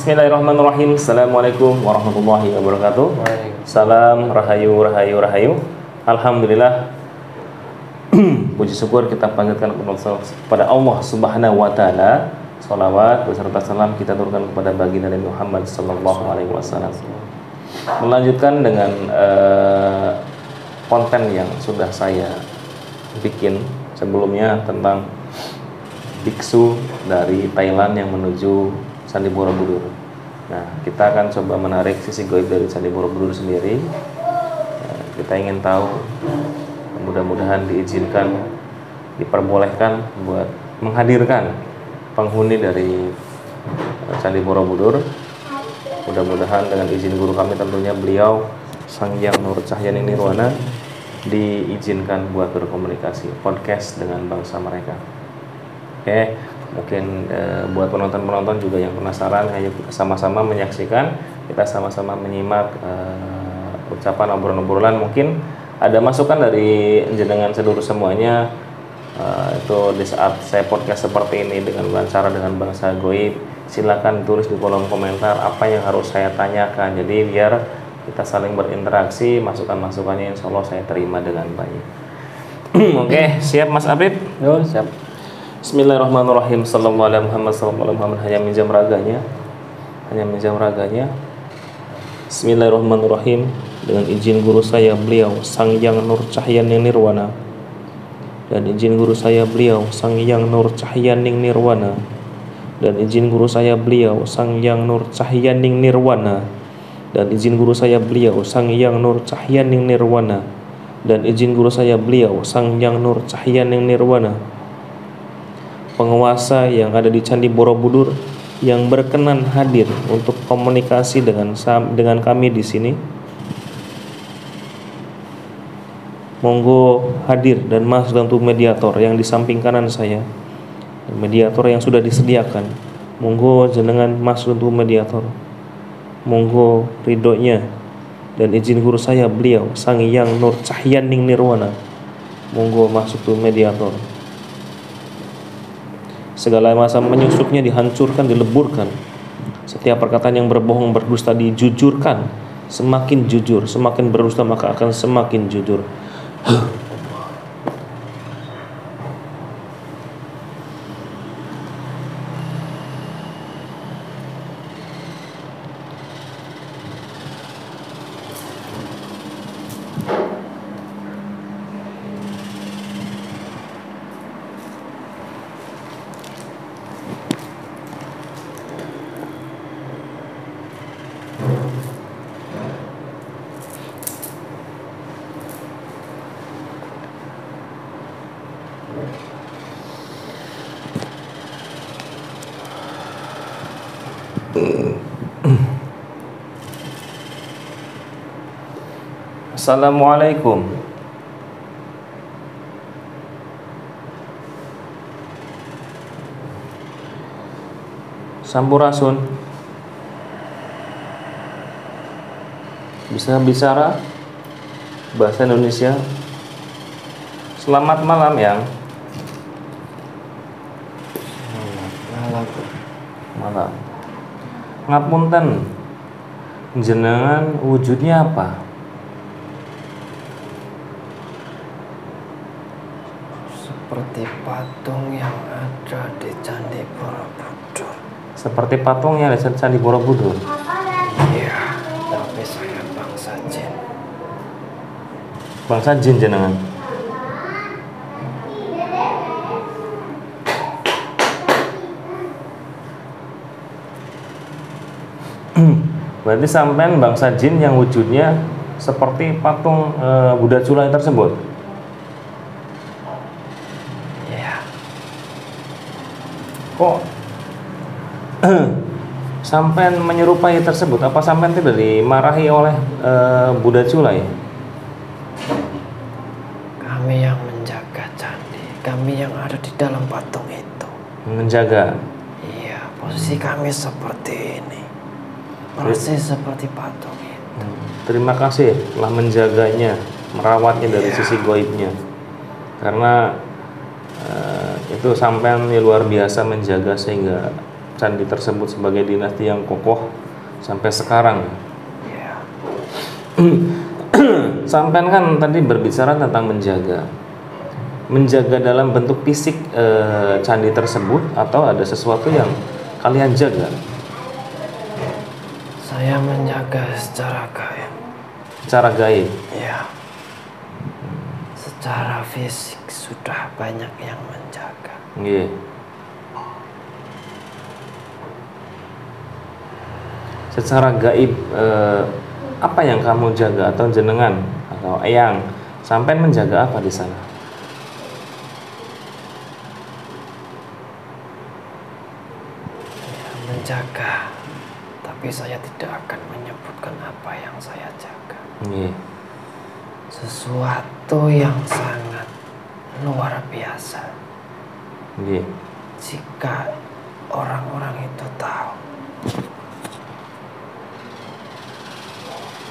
Bismillahirrahmanirrahim. Assalamualaikum warahmatullahi wabarakatuh. Salam rahayu rahayu rahayu. Alhamdulillah. Puji syukur kita panjatkan kepada Allah Subhanahu wa taala. Salawat beserta salam kita turunkan kepada baginda Nabi Muhammad sallallahu alaihi wasallam. Melanjutkan dengan konten yang sudah saya bikin sebelumnya tentang biksu dari Thailand yang menuju Candi Borobudur. Nah, kita akan coba menarik sisi gaib dari Candi Borobudur sendiri. Kita ingin tahu, mudah-mudahan diizinkan, diperbolehkan buat menghadirkan penghuni dari Candi Borobudur. Mudah-mudahan dengan izin guru kami tentunya beliau Sang Hyang Nur Cahyani Nirwana diizinkan buat berkomunikasi podcast dengan bangsa mereka. Oke, mungkin buat penonton-penonton juga yang penasaran, ayo kita sama-sama menyaksikan, kita sama-sama menyimak ucapan obrolan-obrolan. Mungkin ada masukan dari jenengan seluruh semuanya, itu di saat saya podcast seperti ini dengan wawancara dengan bangsa goib, silakan tulis di kolom komentar apa yang harus saya tanyakan. Jadi biar kita saling berinteraksi, masukan-masukannya insya Allah saya terima dengan baik. Oke, siap Mas Abid? Yo, siap. Bismillahirrahmanirrahim. Sallallahu alaihi Muhammad, sallallahu alaihi Muhammad. Hanya minjam raganya, hanya minjam raganya. Bismillahirrahmanirrahim. Dengan izin guru saya beliau Sang Hyang Nur Cahyani Nirwana, dan izin guru saya beliau Sang Hyang Nur Cahyani Nirwana, dan izin guru saya beliau Sang Hyang Nur Cahyani Nirwana, dan izin guru saya beliau Sang Hyang Nur Cahyani Nirwana, dan izin guru saya beliau Sang Hyang Nur Cahyani Nirwana, penguasa yang ada di Candi Borobudur yang berkenan hadir untuk komunikasi dengan kami di sini. Monggo hadir dan masuk untuk mediator yang di samping kanan saya. Mediator yang sudah disediakan. Monggo jenengan masuk untuk mediator. Monggo ridhonya dan izin guru saya beliau Sang Hyang Nur Cahyani Nirwana. Monggo masuk untuk mediator. Segala macam menyusupnya dihancurkan, dileburkan. Setiap perkataan yang berbohong, berdusta dijujurkan. Semakin jujur, semakin berdusta maka akan semakin jujur. Assalamualaikum. Sampurasun. Bisa bicara bahasa Indonesia? Selamat malam, Yang. Malam. Malam. Ngapunten. Jenengan wujudnya apa? Seperti patung yang ada di Candi Borobudur. Seperti patung yang ada di Candi Borobudur. Iya, tapi saya bangsa jin. Bangsa jin jenengan. Berarti sampean bangsa jin yang wujudnya seperti patung Buddha Culai tersebut. Iya. Kok sampean menyerupai tersebut? Apa sampean tidak dimarahi oleh Buddha Culai? Kami yang menjaga candi, kami yang ada di dalam patung itu. Menjaga. Iya, posisi kami seperti ini. Persis seperti patung itu. Terima kasih telah menjaganya, merawatnya dari sisi goibnya. Karena itu sampean luar biasa menjaga sehingga candi tersebut sebagai dinasti yang kokoh sampai sekarang. Ya. Sampean kan tadi berbicara tentang menjaga dalam bentuk fisik candi tersebut, atau ada sesuatu yang kalian jaga? Saya menjaga secara gaib. Secara gaib? Ya. Secara fisik sudah banyak yang menjaga. Iya. Secara gaib, apa yang kamu jaga, atau jenengan atau eyang sampai menjaga apa di sana? Ya, menjaga, tapi saya tidak akan menyebutkan apa yang saya jaga. Iya. Sesuatu yang sangat luar biasa. Iya. Jika orang-orang itu tahu,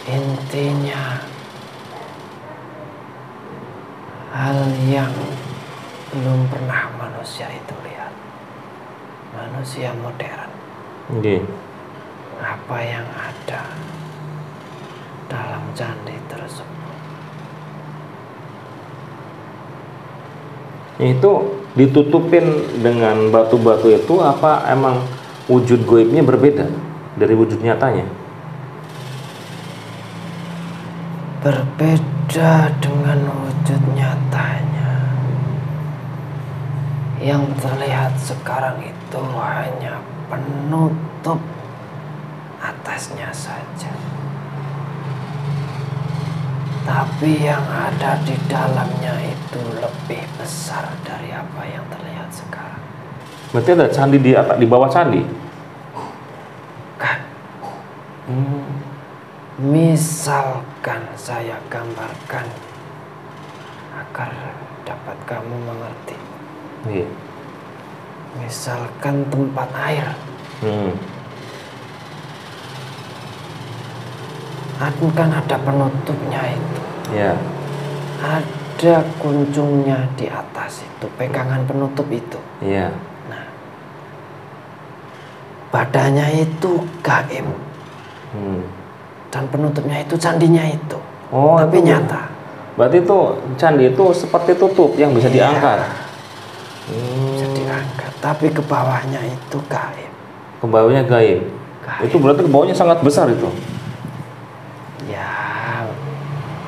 intinya hal yang belum pernah manusia itu lihat, manusia modern, Iya. apa yang ada dalam candi tersebut. Itu ditutupin dengan batu-batu itu, apa emang wujud goibnya berbeda dari wujud nyatanya? Berbeda dengan wujud nyatanya. Yang terlihat sekarang itu hanya penutup atasnya saja. Tapi yang ada di dalamnya itu lebih besar dari apa yang terlihat sekarang. Berarti ada candi di bawah candi? Kan? Misalkan saya gambarkan agar dapat kamu mengerti. Iya. Misalkan tempat air. Kan ada penutupnya itu. Ya. Ada kuncungnya di atas itu, pegangan penutup itu. Iya. Nah, badannya itu gaib. Dan penutupnya itu candinya itu. Oh, tapi itu nyata. Berarti itu candi itu seperti tutup yang bisa diangkat. Bisa diangkat, tapi ke bawahnya itu gaib. Ke bawahnya gaib. Itu berarti ke bawahnya sangat besar itu. Ya,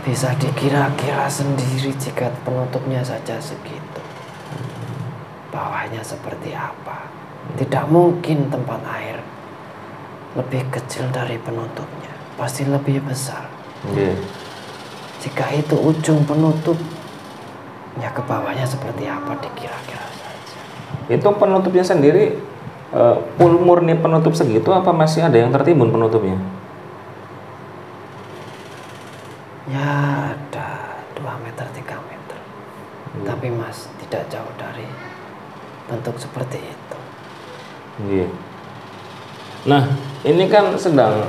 bisa dikira-kira sendiri jika penutupnya saja segitu. Bawahnya seperti apa? Tidak mungkin tempat air lebih kecil dari penutupnya. Pasti lebih besar. Yeah. Jika itu ujung penutup, ya ke bawahnya seperti apa dikira-kira saja. Itu penutupnya sendiri full murni penutup segitu, apa masih ada yang tertimbun penutupnya? Ya ada 2 meter 3 meter. Tapi Mas tidak jauh dari bentuk seperti itu. Yeah. Nah, ini kan sedang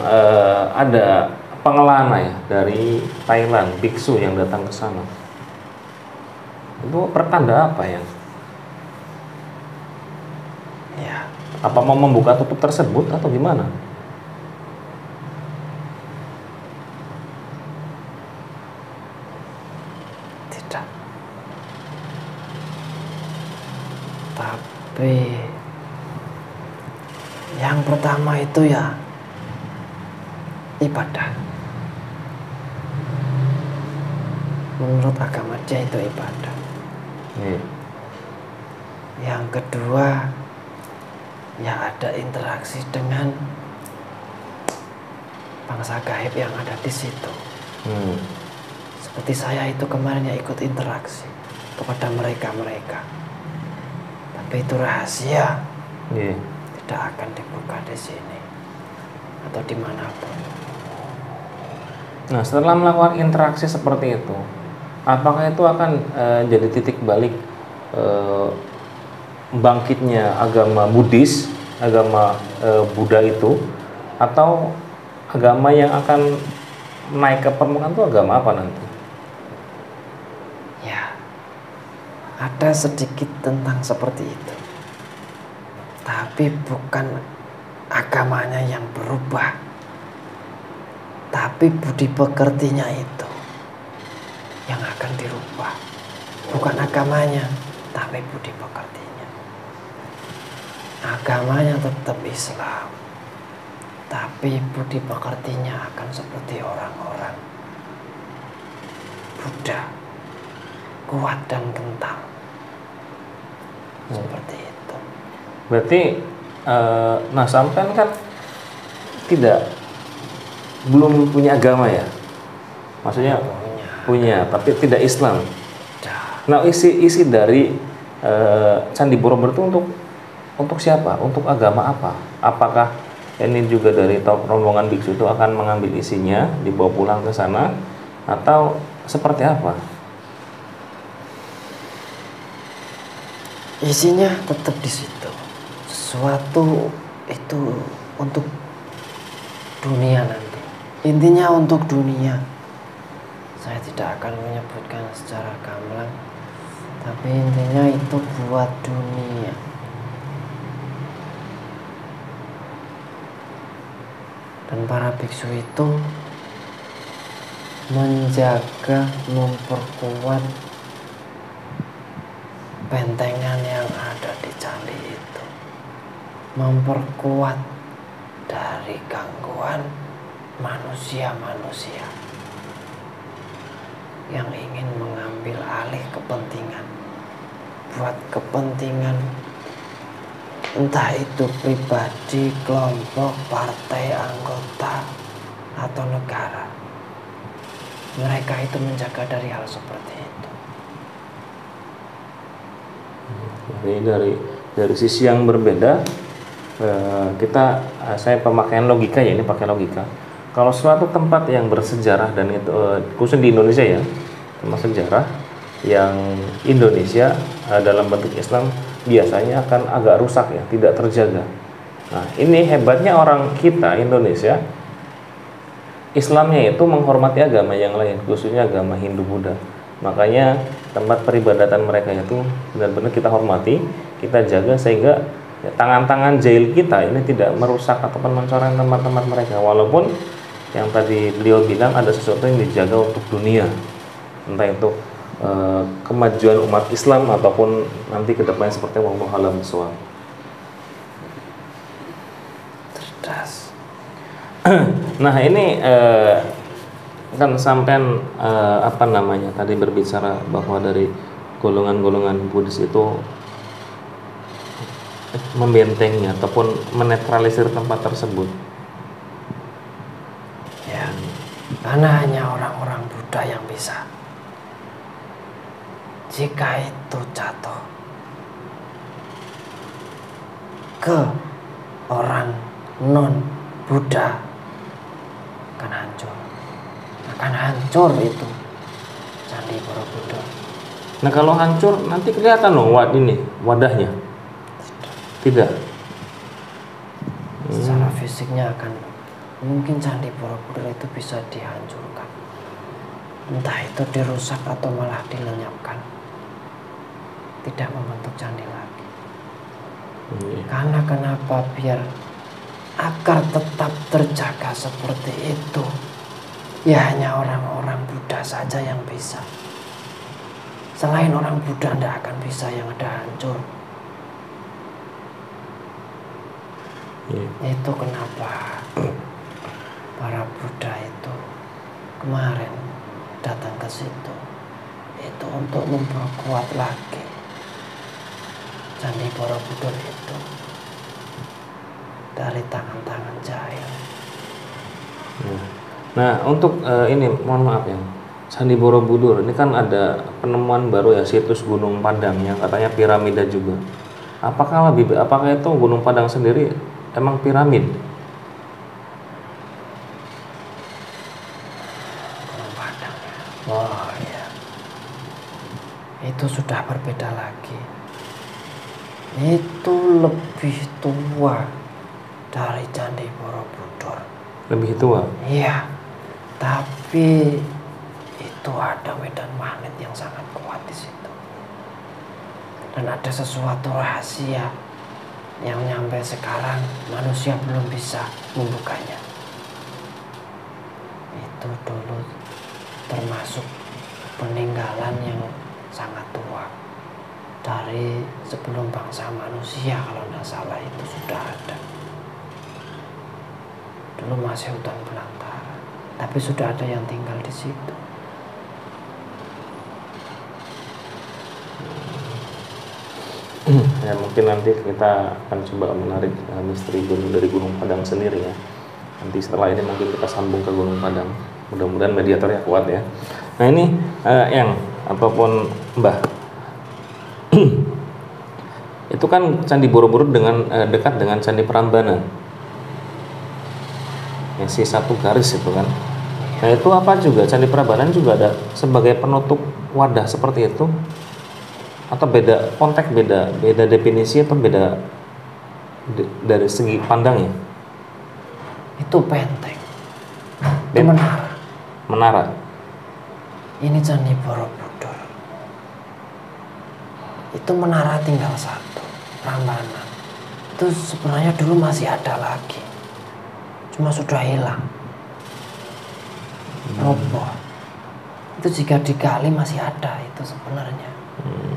ada pengelana ya dari Thailand, biksu yang datang ke sana. Itu pertanda apa ya? Ya. Apa mau membuka tutup tersebut atau gimana? Tidak. Tapi yang pertama itu ya ibadah. Menurut agama dia itu ibadah. Yang kedua, ya ada interaksi dengan bangsa gaib yang ada di situ. Seperti saya itu kemarin ya ikut interaksi kepada mereka. Tapi itu rahasia. Tidak akan dibuka di sini atau dimanapun. Nah, setelah melakukan interaksi seperti itu, apakah itu akan jadi titik balik bangkitnya agama Buddhis, agama Buddha itu, atau agama yang akan naik ke permukaan itu agama apa nanti? Ya, ada sedikit tentang seperti itu. Tapi bukan agamanya yang berubah, tapi budi pekertinya itu yang akan dirubah. Bukan agamanya, tapi budi pekertinya. Agamanya tetap Islam, tapi budi pekertinya akan seperti orang-orang Buddha, kuat dan kental. Seperti itu. Berarti nah sampean kan belum punya agama ya? Maksudnya punya tapi tidak Islam. Nah, isi dari Candi Borobudur itu untuk siapa? Untuk agama apa? Apakah ini juga dari rombongan biksu itu akan mengambil isinya, dibawa pulang ke sana, atau seperti apa? Isinya tetap di situ. Sesuatu itu untuk dunia nanti. Intinya untuk dunia. Saya tidak akan menyebutkan secara gamblang, tapi intinya itu buat dunia. Dan para biksu itu menjaga, memperkuat bentengan yang ada di candi itu, memperkuat dari gangguan manusia-manusia yang ingin mengambil alih kepentingan, buat kepentingan entah itu pribadi, kelompok, partai, anggota, atau negara. Mereka itu menjaga dari hal seperti itu. Dari sisi yang berbeda, saya pemakaian logika ya, ini pakai logika. Kalau suatu tempat yang bersejarah dan itu khusus di Indonesia ya, tempat sejarah yang Indonesia dalam bentuk Islam biasanya akan agak rusak ya, tidak terjaga. Nah, ini hebatnya orang kita Indonesia, Islamnya itu menghormati agama yang lain, khususnya agama Hindu Buddha. Makanya tempat peribadatan mereka itu benar-benar kita hormati, kita jaga sehingga tangan-tangan jahil kita ini tidak merusak ataupun mencoreng tempat-tempat mereka. Walaupun yang tadi beliau bilang ada sesuatu yang dijaga untuk dunia, entah itu kemajuan umat Islam ataupun nanti ke depannya seperti wallahu a'lam bishawab. Cerdas. Nah ini kan sampean tadi berbicara bahwa dari golongan-golongan Buddhis itu membentengnya ataupun menetralisir tempat tersebut. Ya, karena hanya orang-orang Buddha yang bisa. Jika itu jatuh ke orang non-Buddha, akan hancur itu Candi Borobudur. Nah kalau hancur nanti kelihatan loh wadahnya. Tidak. Secara fisiknya akan mungkin Candi Borobudur itu bisa dihancurkan, entah itu dirusak atau malah dilenyapkan, tidak membentuk candi lagi. Karena kenapa? Biar agar tetap terjaga seperti itu, ya hanya orang-orang Buddha saja yang bisa. Selain orang Buddha tidak akan bisa, yang ada hancur. Itu kenapa para Buddha itu kemarin datang ke situ, itu untuk memperkuat lagi Candi Borobudur itu dari tangan-tangan jahil. Nah untuk ini mohon maaf ya, Candi Borobudur ini kan ada penemuan baru ya, situs Gunung Padang yang katanya piramida juga. Apakah itu Gunung Padang sendiri emang piramid? Gunung Padang. Oh iya. Itu sudah berbeda lagi. Itu lebih tua dari Candi Borobudur. Lebih tua? Iya. Tapi itu ada medan magnet yang sangat kuat di situ. Dan ada sesuatu rahasia yang nyampe sekarang manusia belum bisa membukanya. Itu dulu termasuk peninggalan yang sangat tua. Dari sebelum bangsa manusia kalau tidak salah itu sudah ada. Dulu masih hutan belantara, tapi sudah ada yang tinggal di situ. Ya mungkin nanti kita akan coba menarik misteri gunung dari Gunung Padang sendiri ya. Nanti setelah ini mungkin kita sambung ke Gunung Padang. Mudah-mudahan mediatornya kuat ya. Nah ini yang ataupun Mbah, itu kan Candi Borobudur dengan dekat dengan Candi Prambanan. Yang si satu garis itu kan. Nah itu apa juga Candi Prambanan juga ada sebagai penutup wadah seperti itu? Atau beda konteks, beda definisi atau beda dari segi pandangnya? Itu benteng. Itu menara. Menara. Ini Candi Borobudur. Itu menara tinggal satu, Prambanan. Itu sebenarnya dulu masih ada lagi. Cuma sudah hilang. Roboh. Itu jika digali masih ada itu sebenarnya.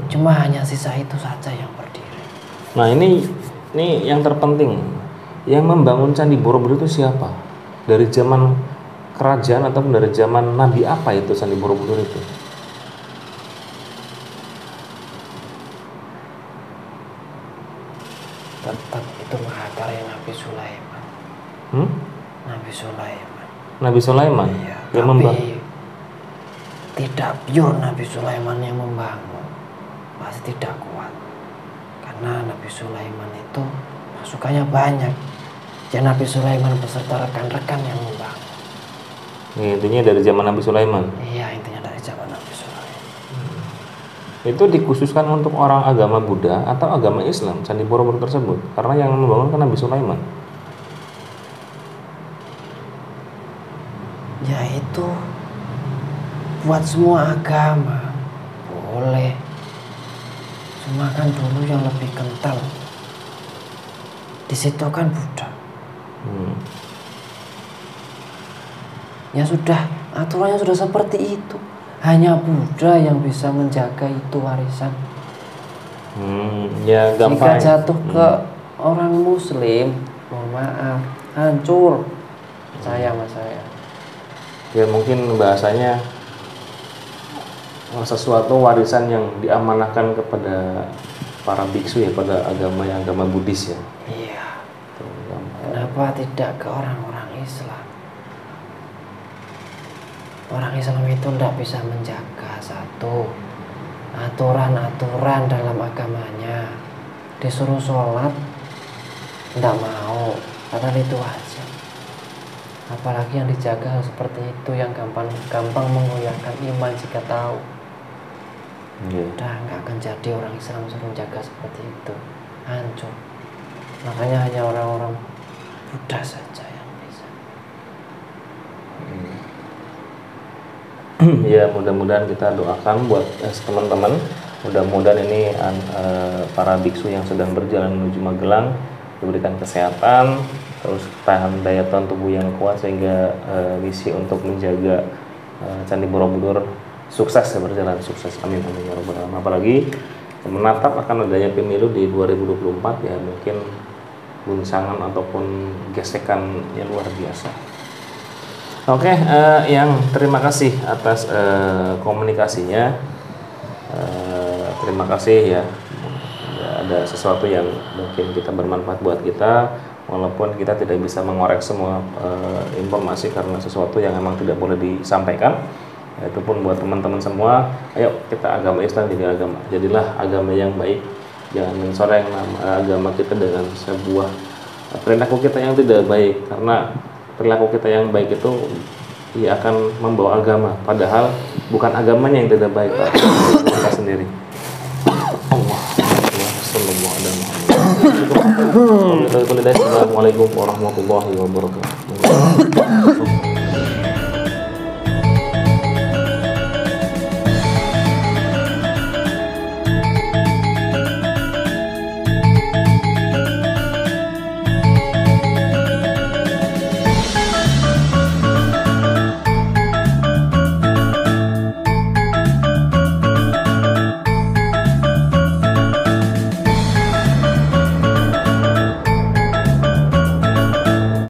Cuma hanya sisa itu saja yang berdiri. Nah ini yang terpenting, yang membangun Candi Borobudur itu siapa? Dari zaman kerajaan ataupun dari zaman Nabi apa itu Candi Borobudur itu? Tetap itu mahakarya Nabi Sulaiman. Nabi Sulaiman. Nabi Sulaiman. Iya, yang tapi tidak pure Nabi Sulaiman yang membangun. Pasti tidak kuat. Karena Nabi Sulaiman itu pasukannya banyak. Ya Nabi Sulaiman beserta rekan-rekan yang membangun. Ya, intinya dari zaman Nabi Sulaiman. Iya, intinya dari zaman Nabi Sulaiman. Itu dikhususkan untuk orang agama Buddha atau agama Islam, Candi Borobudur tersebut, karena yang membangun kan Nabi Sulaiman. Ya itu buat semua agama boleh. Cuma kan dulu yang lebih kental di situ kan Buddha. Ya sudah, aturannya sudah seperti itu. Hanya Buddha yang bisa menjaga itu warisan. Ya gampang. Jika jatuh ke orang Muslim, mohon maaf, hancur. Percaya sama saya. Ya mungkin bahasanya sesuatu warisan yang diamanahkan kepada para biksu ya, pada agama Buddhis ya. Iya. Kenapa tidak ke orang-orang Islam? Orang Islam itu tidak bisa menjaga satu aturan-aturan dalam agamanya. Disuruh sholat tidak mau, padahal itu wajib. Apalagi yang dijaga seperti itu, yang gampang menggoyahkan iman jika tahu. Udah nggak akan jadi orang Islam suruh jaga seperti itu, hancur. Makanya hanya orang-orang Buddha saja yang bisa. Ya mudah-mudahan kita doakan buat teman-teman. Mudah-mudahan ini para biksu yang sedang berjalan menuju Magelang diberikan kesehatan, terus tahan daya tahan tubuh yang kuat sehingga misi untuk menjaga Candi Borobudur sukses ya, berjalan sukses, amin amin ya rabbal alamin. Apalagi menatap akan adanya pemilu di 2024 ya, mungkin guncangan ataupun gesekan yang luar biasa. Oke, yang terima kasih atas komunikasinya. Terima kasih ya. Ada sesuatu yang mungkin kita bermanfaat buat kita, walaupun kita tidak bisa mengorek semua informasi karena sesuatu yang memang tidak boleh disampaikan. Itu pun buat teman-teman semua, ayo kita agama Islam jadilah agama yang baik. Jangan mencoreng agama kita dengan sebuah perilaku kita yang tidak baik, karena perilaku kita yang baik itu ia akan membawa agama, padahal bukan agamanya yang tidak baik, Pak. Kita sendiri. Assalamualaikum warahmatullahi wabarakatuh.